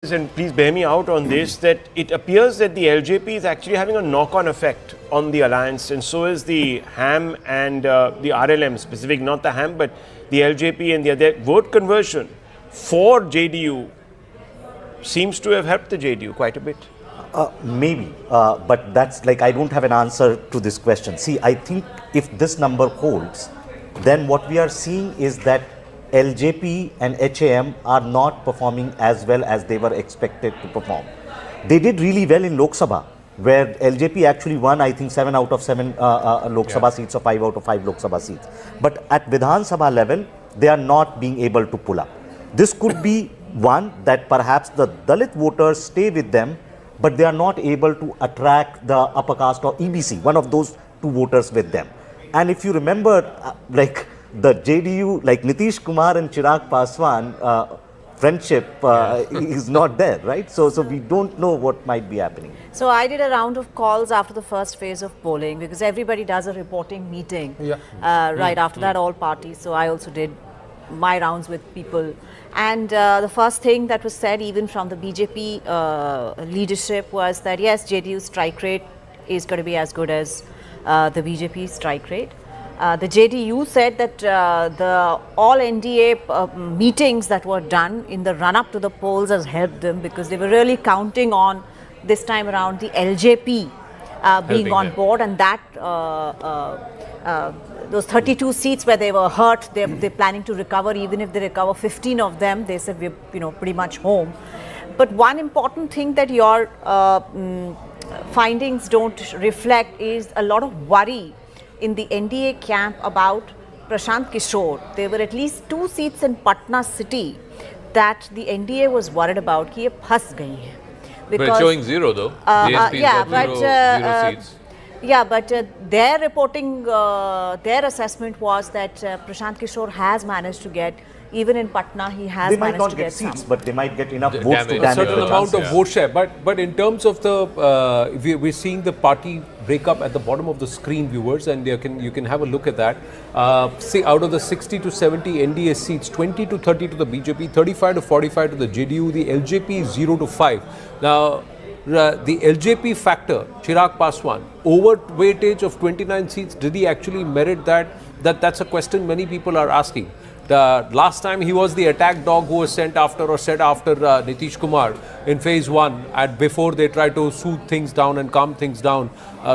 and please bear me out on this, that it appears that the LJP is actually having a knock-on effect on the alliance, and so is the HAM and the RLM specific, not the HAM, but the LJP and the other. Vote conversion for JDU seems to have helped the JDU quite a bit. Maybe, but that's like, I don't have an answer to this question. See, I think if this number holds, then what we are seeing is that LJP and HAM are not performing as well as they were expected to perform. They did really well in Lok Sabha, where LJP actually won, I think, 7 out of 7 Lok Sabha seats or 5 out of 5 Lok Sabha seats. But at Vidhan Sabha level, they are not being able to pull up. This could be one that perhaps the Dalit voters stay with them, but they are not able to attract the upper caste or EBC, one of those two voters with them. And if you remember, like the JDU, like Nitish Kumar and Chirag Paswan friendship is not there, right? So we don't know what might be happening. So I did a round of calls after the first phase of polling, because everybody does a reporting meeting right after that, all parties. So I also did my rounds with people. And the first thing that was said, even from the BJP leadership, was that yes, JDU's strike rate is going to be as good as the BJP strike rate. The JDU said that the all NDA meetings that were done in the run-up to the polls has helped them, because they were really counting on this time around the LJP being on board, and that those 32 seats where they were hurt, they're planning to recover. Even if they recover 15 of them, they said we're pretty much home. But one important thing that your findings don't reflect is a lot of worry in the NDA camp about Prashant Kishore. There were at least 2 seats in Patna city that the NDA was worried about. Ki ye phas gayi hai. But it's showing 0 though. Zero seats. Yeah, but their reporting, their assessment was that Prashant Kishore has managed to get, even in Patna, he has managed to get seats, some. But they might get enough votes to damage a certain amount of vote share. But in terms of the, we're seeing the party break up at the bottom of the screen, viewers, and you can have a look at that. See, out of the 60 to 70 NDA seats, 20 to 30 to the BJP, 35 to 45 to the JDU, the LJP is 0 to 5. Now, the LJP factor, Chirag Paswan, overweightage of 29 seats, did he actually merit that? That's a question many people are asking. The last time he was the attack dog who was sent after or set after Nitish Kumar in phase 1, and before they tried to soothe things down and calm things down,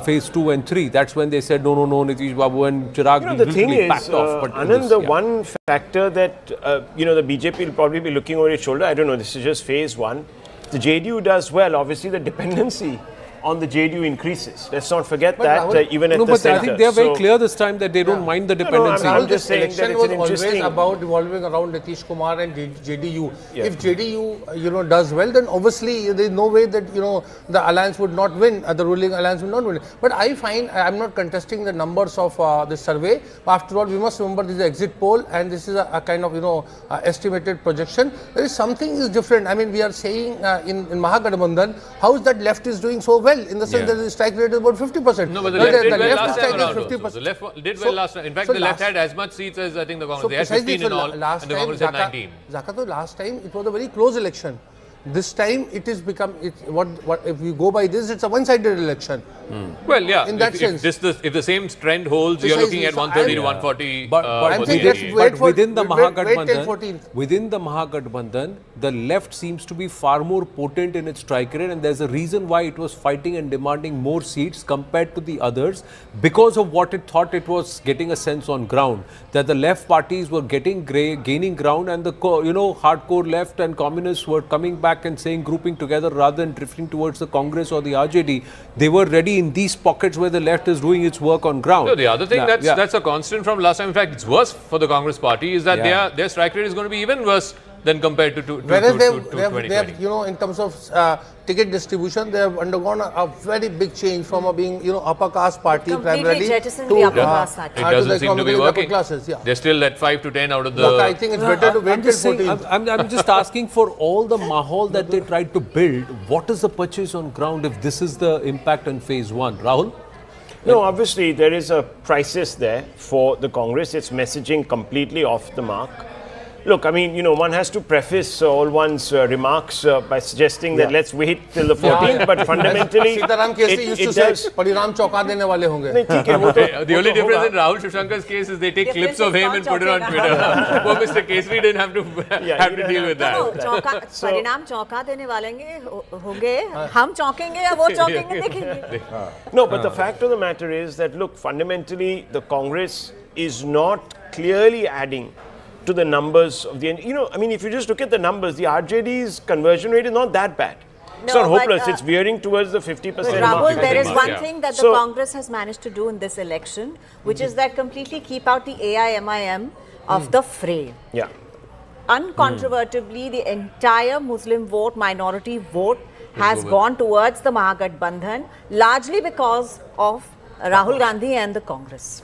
phase 2 and 3. That's when they said no, Nitish Babu and Chirag The thing is, backed off. But Anand, the one factor that the BJP will probably be looking over its shoulder, I don't know, this is just phase 1. The JDU does well, obviously the dependency on the JDU increases. Let's not forget that, even at the center. I think they are very clear this time that they don't mind the dependency. I'm just saying that it's an interesting... was always about revolving around Nitish Kumar and JDU. Yeah. If JDU, does well, then obviously there is no way that, the alliance would not win, the ruling alliance would not win. But I find, I'm not contesting the numbers of this survey. After all, we must remember this is an exit poll, and this is a kind of, estimated projection. There is something is different. I mean, we are saying in Mahagathbandhan, how is that left is doing so well? In the sense that the strike rate is about 50%. No, but the left did well last time around also. The left did well last time. In fact, the left had as much seats as I think the Congress. So they had 15 in all, and the Congress had 19. Zakato, last time it was a very close election. This time it is become, what if we go by this, it's a one-sided election. Well, yeah. In that sense. If the same trend holds, you're looking at 130 to 140. But within the Mahagathbandhan, the left seems to be far more potent in its strike rate, and there's a reason why it was fighting and demanding more seats compared to the others, because of what it thought it was getting a sense on ground, that the left parties were gaining ground, and the hardcore left and communists were coming back and saying grouping together rather than drifting towards the Congress or the RJD. They were ready in these pockets where the left is doing its work on ground. No, the other thing that's a constant from last time, in fact, it's worse for the Congress party, is that their strike rate is going to be even worse than compared to 2020. They have, in terms of ticket distribution, they have undergone a very big change from being, upper caste party primarily to the upper class. It doesn't seem to be working. They're still at 5 to 10 out of the... Look, I think it's better to wait till 14. I'm just asking, for all the mahal that they tried to build, what is the purchase on ground if this is the impact on phase 1? Rahul? No, obviously there is a crisis there for the Congress. It's messaging completely off the mark. Look, I mean, one has to preface all one's remarks by suggesting that let's wait till the 14th, but fundamentally, Sitaram Kesri used to say, परिणाम चौंका देने वाले होंगे. नहीं, ठीक है, वो तो The only difference in Rahul Shivshankar's case is they take clips of him and put it on Twitter. Poor Mr. Kesri didn't have to deal with that. परिणाम चौंका देने वाले होंगे, हम चौंकेंगे या वो चौंकेंगे देखेंगे. No, but the fact of the matter is that, look, fundamentally, the Congress is not clearly adding to the numbers of the, I mean, if you just look at the numbers, the RJD's conversion rate is not that bad. It's not hopeless. It's veering towards the 50% mark. Rahul, there is one Yeah. thing that the So- Congress has managed to do in this election, which is that completely keep out the AIMIM of the fray. Yeah. Uncontrovertibly, the entire Muslim vote, minority vote, has gone towards the Mahagathbandhan, largely because of Rahul Gandhi and the Congress.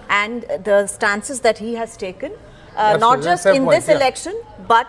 And the stances that he has taken, not just fair in point, this yeah. election, but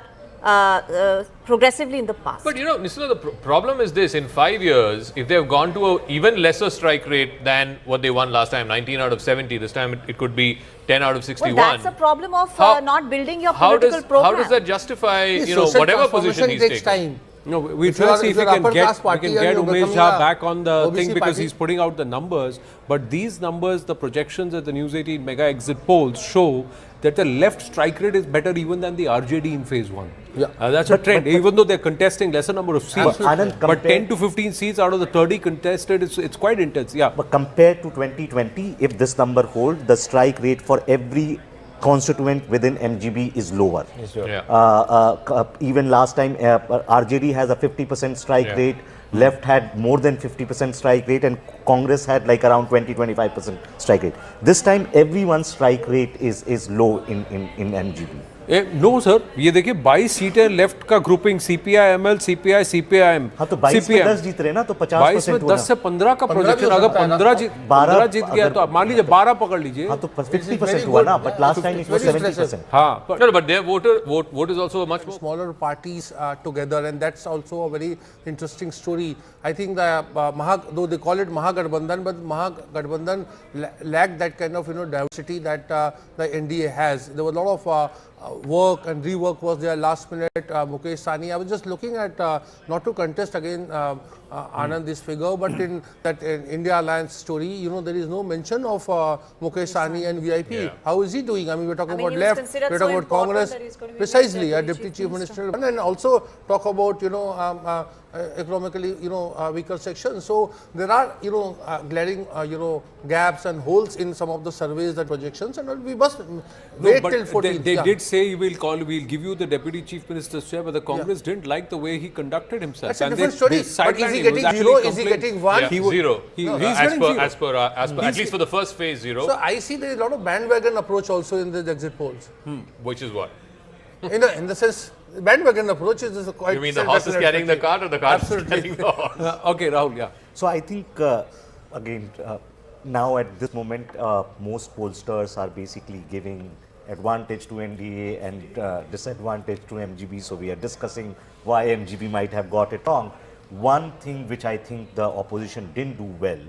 progressively in the past. But Nisla, the problem is this: in 5 years, if they've gone to an even lesser strike rate than what they won last time, 19 out of 70, this time it could be 10 out of 61. Well, that's a problem of How- not building your how political program. How does that justify, Social whatever position transformation he's takes taken? time. No, we If try you to are- see if if we you're can upper get, class party we can and get you're Umesh becoming Jha a back on the OBC thing because party. he's putting out the numbers. But these numbers, the projections at the News 18 mega exit polls show that the left strike rate is better even than the RJD in phase 1. Yeah. That's a trend. Even though they're contesting lesser number of seats, Anand, but 10 to 15 seats out of the 30 contested, it's quite intense. Yeah. But compared to 2020, if this number holds, the strike rate for every constituent within MGB is lower. Yeah. Even last time, RJD has a 50% strike Yeah. rate, left had more than 50% strike rate, and Congress had like around 20-25% strike rate. This time, everyone's strike rate is low in MGB. No sir, ये देखिए 22 सीटें left का grouping CPI ML CPI CPIM. हाँ, तो 22 में 10 जीत रहे ना, तो 22 में 50% 10 से 15 का 15 प्रोजेक्शन. भी हो अगर सकता है ना. 15 जीत गया तो आप मान लीजिए 12 पकड़ लीजिए. हाँ, तो very 50% हुआ ना, good. but last time it was Very 70%. हाँ, No, but their vote is also much more. Smaller parties together, and that's also a very interesting story. I think the though they call it Mahagathbandhan, but Mahagathbandhan lacked that kind of diversity that the NDA has. There was a lot of work and rework was there last minute. Mukesh Sahni, I was just looking at not to contest again Anand this figure, but in that India Alliance story, there is no mention of Mukesh Sahni and VIP. Yeah. How is he doing? I mean, we're talking I mean, about he was left, considered we're so talking about important Congress, that he's going to be precisely a Deputy deputy Chief chief minister, and also talk about economically weaker sections. So there are glaring gaps and holes in some of the surveys that projections, and we must wait but till 14th. they yeah. did say we'll give you the deputy chief minister's chair, but the Congress didn't like the way he conducted himself. That's a And different they story. But sidelined is he him. getting actually zero? Is he complained. getting one? Yeah, He would- zero. he's as getting per, zero. as per, at least for the first phase, zero. So I see there is a lot of bandwagon approach also in the exit polls. Which is what? In the sense, bandwagon approach is quite. You mean the horse is carrying the cart or the cart is Absolutely. carrying the horse? Okay, Rahul, yeah. So I think, again, now at this moment, most pollsters are basically giving advantage to NDA and disadvantage to MGB. So we are discussing why MGB might have got it wrong. One thing which I think the opposition didn't do well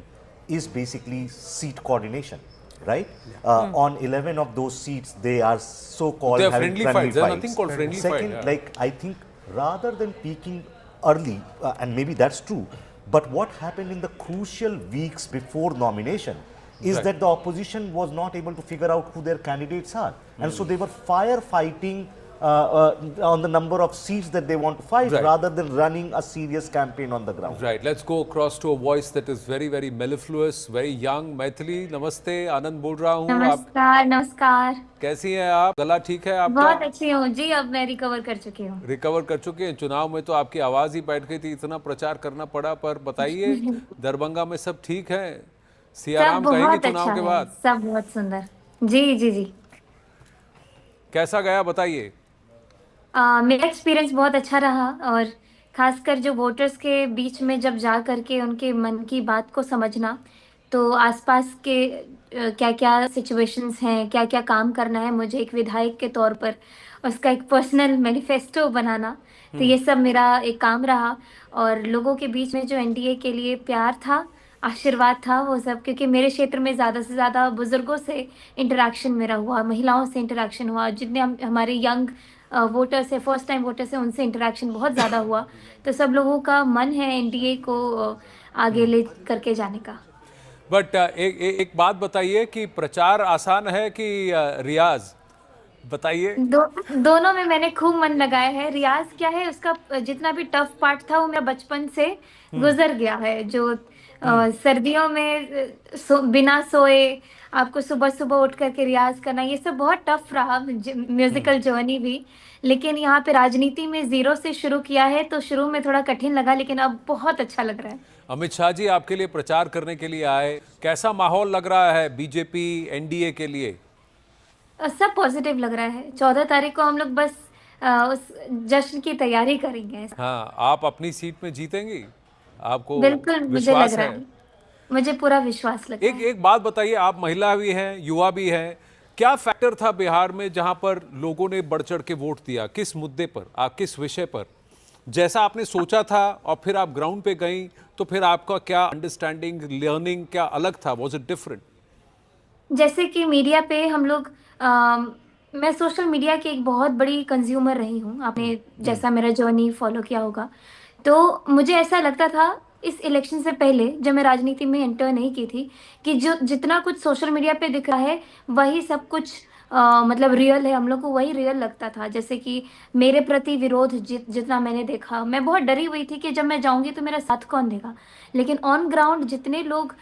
is basically seat coordination, right? On 11 of those seats, they are so-called They are having friendly fights. There's nothing called friendly fight, Second, yeah. like I think rather than peaking early, and maybe that's true, but what happened in the crucial weeks before nomination is Right. that the opposition was not able to figure out who their candidates are. And so they were firefighting on the number of seats that they want to fight Right. rather than running a serious campaign on the ground. Right, let's go across to a voice that is very, very mellifluous, very young. Maithili, namaste, आनंद बोल रहा हूँ. आप नमस्कार नमस्कार कैसी हैं आप? गला ठीक है आपका? बहुत अच्छी हूँ जी. अब मैं रिकवर कर चुकी हूँ. रिकवर कर चुके हैं. चुनाव में तो आपकी आवाज ही बैठ गई थी, इतना प्रचार करना पड़ा. पर बताइए, दरभंगा में सब ठीक है? सब सियाराम कहेंगे बहुत चुनाव अच्छा के है. बाद. सब बहुत सुंदर. जी जी जी. कैसा गया बताइए? मेरा एक्सपीरियंस बहुत अच्छा रहा और खासकर जो वोटर्स के बीच में जब जा करके उनके मन की बात को समझना, तो आसपास के क्या क्या सिचुएशंस हैं, क्या क्या काम करना है मुझे एक विधायक के तौर पर, उसका एक पर्सनल मैनिफेस्टो बनाना, तो ये सब मेरा एक काम रहा. और लोगों के बीच में जो एनडीए के लिए प्यार था, आशीर्वाद था, वो सब, क्योंकि मेरे क्षेत्र में ज़्यादा से ज़्यादा बुजुर्गों से इंटरेक्शन मेरा हुआ, महिलाओं से इंटरेक्शन हुआ, जितने हमारे यंग वोटर्स है, फर्स्ट टाइम वोटर्स है, उनसे इंटरेक्शन बहुत ज़्यादा हुआ। तो सब लोगों का मन है एनडीए को आगे ले करके जाने का। बट एक बात बताइए कि प्रचार आसान है कि रियाज, बताइए। दोनों में मैंने खूब मन लगाया है। रियाज क्या है, उसका जितना भी टफ पार्ट था वो मेरा बचपन से गुजर गया है। जो सर्दियों में बिना सोए आपको सुबह सुबह उठ करके रियाज करना, ये सब बहुत टफ रहा, म्यूजिकल जर्नी भी। लेकिन यहाँ पे राजनीति में जीरो से शुरू किया है तो शुरू में थोड़ा कठिन लगा, लेकिन अब बहुत अच्छा लग रहा है। अमित शाह जी आपके लिए प्रचार करने के लिए आए, कैसा माहौल लग रहा है बीजेपी एनडीए के लिए? सब पॉजिटिव लग रहा है। 14 तारीख को हम लोग बस उस जश्न की तैयारी करेंगे। हाँ, आप अपनी सीट में जीतेंगी, आपको बिल्कुल मुझे विश्वास लग रहा है, मुझे पूरा विश्वास लगता है। एक बात बताइए, आप महिला भी हैं, युवा भी हैं, क्या फैक्टर था बिहार में जहां पर लोगों ने बढ़ चढ़ के वोट दिया? किस मुद्दे पर, किस विषय पर? जैसा आपने सोचा था और फिर आप ग्राउंड पे गई तो फिर आपका क्या अंडरस्टैंडिंग, लर्निंग क्या अलग था? Was it different? जैसे कि मीडिया पे हम लोग मैं सोशल मीडिया की एक बहुत बड़ी कंज्यूमर रही हूँ, आपने जैसा मेरा जर्नी फॉलो किया होगा। तो मुझे ऐसा लगता था इस इलेक्शन से पहले, जब मैं राजनीति में एंटर नहीं की थी, कि जो जितना कुछ सोशल मीडिया पे दिख रहा है वही सब कुछ मतलब रियल है। हम लोग को वही रियल लगता था। जैसे कि मेरे प्रति विरोध जितना मैंने देखा, मैं बहुत डरी हुई थी कि जब मैं जाऊंगी तो मेरा साथ कौन देगा। लेकिन ऑन ग्राउंड जितने लोग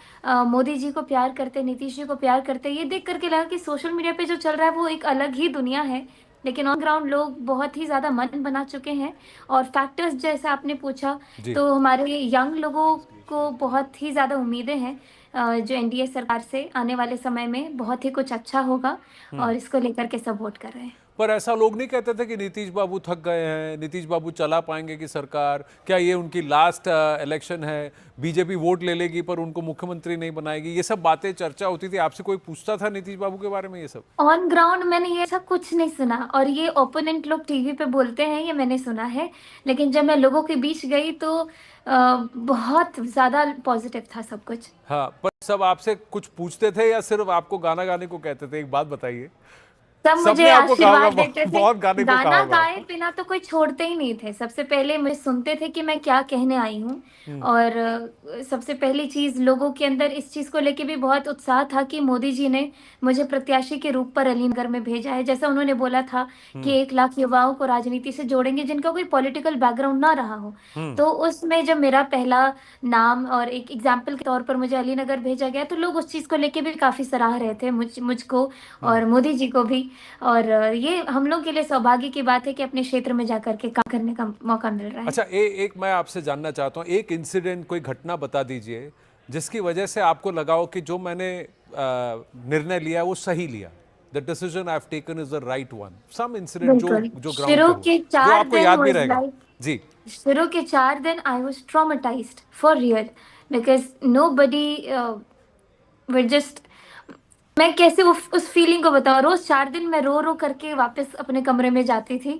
मोदी जी को प्यार करते, नीतीश जी को प्यार करते, ये देख करके लगा कि सोशल मीडिया पे जो चल रहा है वो एक अलग ही दुनिया है, लेकिन ऑन ग्राउंड लोग बहुत ही ज़्यादा मन बना चुके हैं। और फैक्टर्स जैसा आपने पूछा, तो हमारे यंग लोगों को बहुत ही ज़्यादा उम्मीदें हैं जो एनडीए सरकार से आने वाले समय में बहुत ही कुछ अच्छा होगा, और इसको लेकर के सब वोट कर रहे हैं। पर ऐसा लोग नहीं कहते थे कि नीतीश बाबू थक गए हैं, नीतीश बाबू चला पाएंगे कि सरकार? क्या ये उनकी लास्ट इलेक्शन है, बीजेपी वोट ले लेगी पर उनको मुख्यमंत्री नहीं बनाएगी? ये सब बातें चर्चा होती थी, आपसे कोई पूछता था नीतीश बाबू के बारे में ये सब? ऑन ग्राउंड मैंने ये सब कुछ नहीं सुना, और ये ओपोनेंट लोग टीवी पे बोलते हैं ये मैंने सुना है। लेकिन जब मैं लोगों के बीच गई तो बहुत ज्यादा पॉजिटिव था सब कुछ। हाँ, पर सब आपसे कुछ पूछते थे या सिर्फ आपको गाना गाने को कहते थे? एक बात बताइए। सब मुझे सबने आपको कहा आशीर्वाद होगा, देते थे। बहुत गाने को कहा गाना होगा। गाए बिना तो कोई छोड़ते ही नहीं थे। सबसे पहले मुझे सुनते थे कि मैं क्या कहने आई हूँ। और सबसे पहली चीज, लोगों के अंदर इस चीज को लेके भी बहुत उत्साह था कि मोदी जी ने मुझे प्रत्याशी के रूप पर अलीनगर में भेजा है। जैसा उन्होंने बोला था कि 1 लाख युवाओं को राजनीति से जोड़ेंगे जिनका कोई पॉलिटिकल बैकग्राउंड ना रहा हो। तो उसमें जब मेरा पहला नाम और एक एग्जाम्पल के तौर पर मुझे अलीनगर भेजा गया, तो लोग उस चीज को लेके भी काफी सराह रहे थे, मुझको और मोदी जी को भी। और ये हम लोग के लिए सौभाग्य की बात है कि अपने क्षेत्र में जाकर के काम करने का मौका मिल रहा है। अच्छा, एक मैं आपसे जानना चाहता हूँ, एक इंसिडेंट, कोई घटना बता दीजिए जिसकी वजह से आपको लगा हो कि जो मैंने निर्णय लिया वो सही लिया, the decision I have taken is the right one. Some incident जो ग्राउंड शुरू के 4 आपको याद भी दिन रहेगा। जी, शुरू के 4 दिन I was traumatised for real, because nobody were just, मैं कैसे उस फीलिंग को बताऊं। रोज 4 दिन मैं रो रो करके वापस अपने कमरे में जाती थी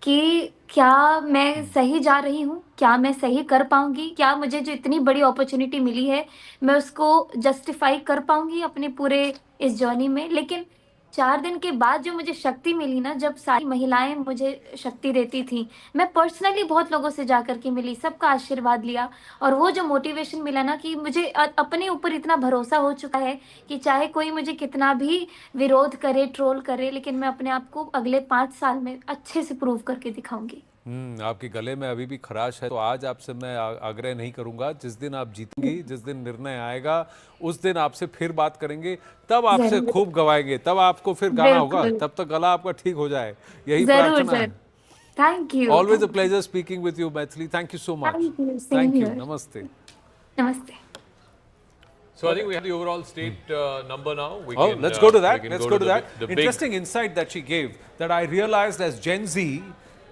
कि क्या मैं सही जा रही हूँ, क्या मैं सही कर पाऊंगी, क्या मुझे जो इतनी बड़ी अपॉर्चुनिटी मिली है मैं उसको जस्टिफाई कर पाऊंगी अपने पूरे इस जर्नी में। लेकिन 4 दिन के बाद जो मुझे शक्ति मिली ना, जब सारी महिलाएं मुझे शक्ति देती थी, मैं पर्सनली बहुत लोगों से जाकर के मिली, सबका आशीर्वाद लिया, और वो जो मोटिवेशन मिला ना कि मुझे अपने ऊपर इतना भरोसा हो चुका है कि चाहे कोई मुझे कितना भी विरोध करे, ट्रोल करे, लेकिन मैं अपने आप को अगले 5 साल में अच्छे से प्रूव करके दिखाऊंगी। आपके गले में अभी भी खराश है, तो आज आपसे मैं आग्रह नहीं करूंगा। जिस दिन आप जीतेंगी, जिस दिन निर्णय आएगा, उस दिन आपसे फिर बात करेंगे, तब आपसे खूब गवाएंगे, तब आपको फिर गाना होगा, तब तक गला आपका ठीक हो जाए, यही प्रार्थना है। Thank you. Always a pleasure speaking with you Maithili. Thank you so much. Thank you. नमस्ते। नमस्ते। So I think we have the overall state number now. Let's go to that. We can Let's go go to to that. the big Interesting insight that she gave, that I realized as Gen Z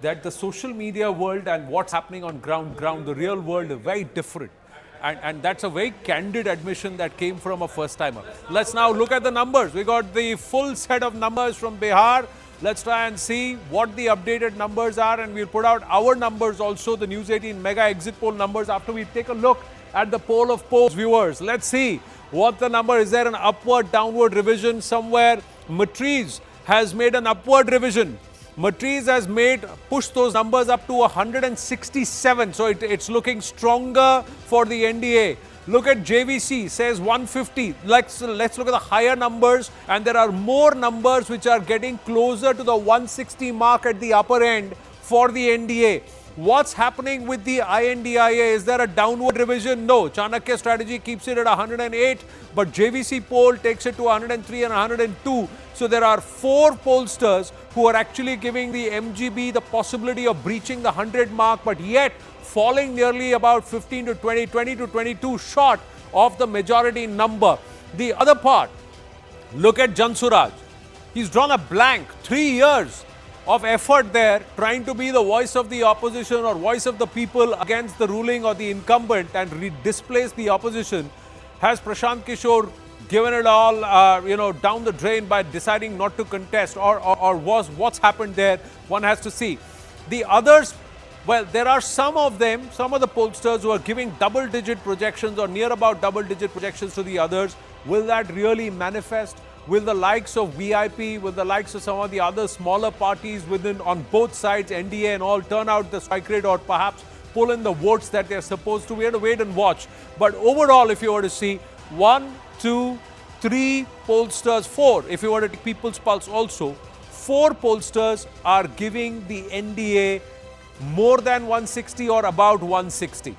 that the social media world and what's happening on ground, the real world are very different. And that's a very candid admission that came from a first timer. Let's now look at the numbers. We got the full set of numbers from Bihar. Let's try and see what the updated numbers are, and we'll put out our numbers also, the News 18 mega exit poll numbers, after we take a look at the poll of polls viewers. Let's see what the number is. There an upward, downward revision somewhere? Matriz has made an upward revision. Matriz has pushed those numbers up to 167. So it's looking stronger for the NDA. Look at JVC, says 150. Let's look at the higher numbers, and there are more numbers which are getting closer to the 160 mark at the upper end for the NDA. What's happening with the INDIA? Is there a downward revision? No. Chanakya strategy keeps it at 108, but JVC poll takes it to 103 and 102. So there are 4 pollsters who are actually giving the MGB the possibility of breaching the 100 mark, but yet falling nearly about 15 to 20, 20 to 22 short of the majority number. The other part, look at Jansuraj. He's drawn a blank. 3 years of effort there, trying to be the voice of the opposition or voice of the people against the ruling or the incumbent and displace the opposition. Has Prashant Kishore given it all, down the drain by deciding not to contest, or what's happened there? One has to see. The others, well, there are some of the pollsters who are giving double-digit projections or near about double-digit projections to the others. Will that really manifest? Will the likes of VIP, will the likes of some of the other smaller parties on both sides, NDA and all, turn out the strike rate or perhaps pull in the votes that they're supposed to? We have to wait and watch. But overall, if you were to see 1, 2, 3 pollsters, 4, if you were to take People's Pulse also, 4 pollsters are giving the NDA more than 160 or about 160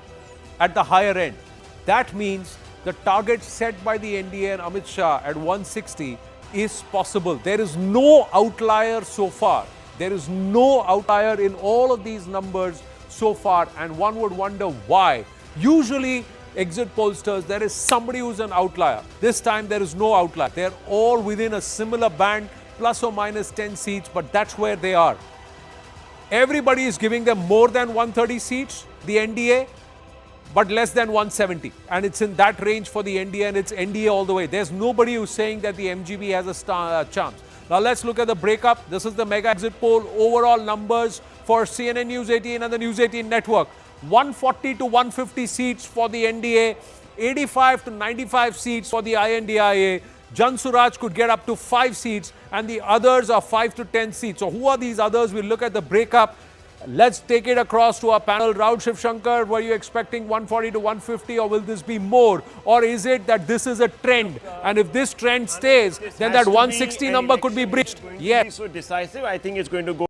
at the higher end. That means the target set by the NDA and Amit Shah at 160 is possible. There is no outlier so far. There is no outlier in all of these numbers so far, and one would wonder why. Usually, exit pollsters, there is somebody who's an outlier. This time, there is no outlier. They're all within a similar band, plus or minus 10 seats, but that's where they are. Everybody is giving them more than 130 seats, the NDA, but less than 170. And it's in that range for the NDA, and it's NDA all the way. There's nobody who's saying that the MGB has a chance. Now let's look at the breakup. This is the mega exit poll. Overall numbers for CNN News 18 and the News 18 network. 140 to 150 seats for the NDA, 85 to 95 seats for the INDIA. Jansuraj could get up to 5 seats, and the others are 5 to 10 seats. So who are these others? We'll look at the breakup. Let's take it across to our panel. Rahul Shivshankar, were you expecting 140 to 150, or will this be more? Or is it that this is a trend? And if this trend stays, then that 160 number could be breached. Yes. So decisive, I think it's going to go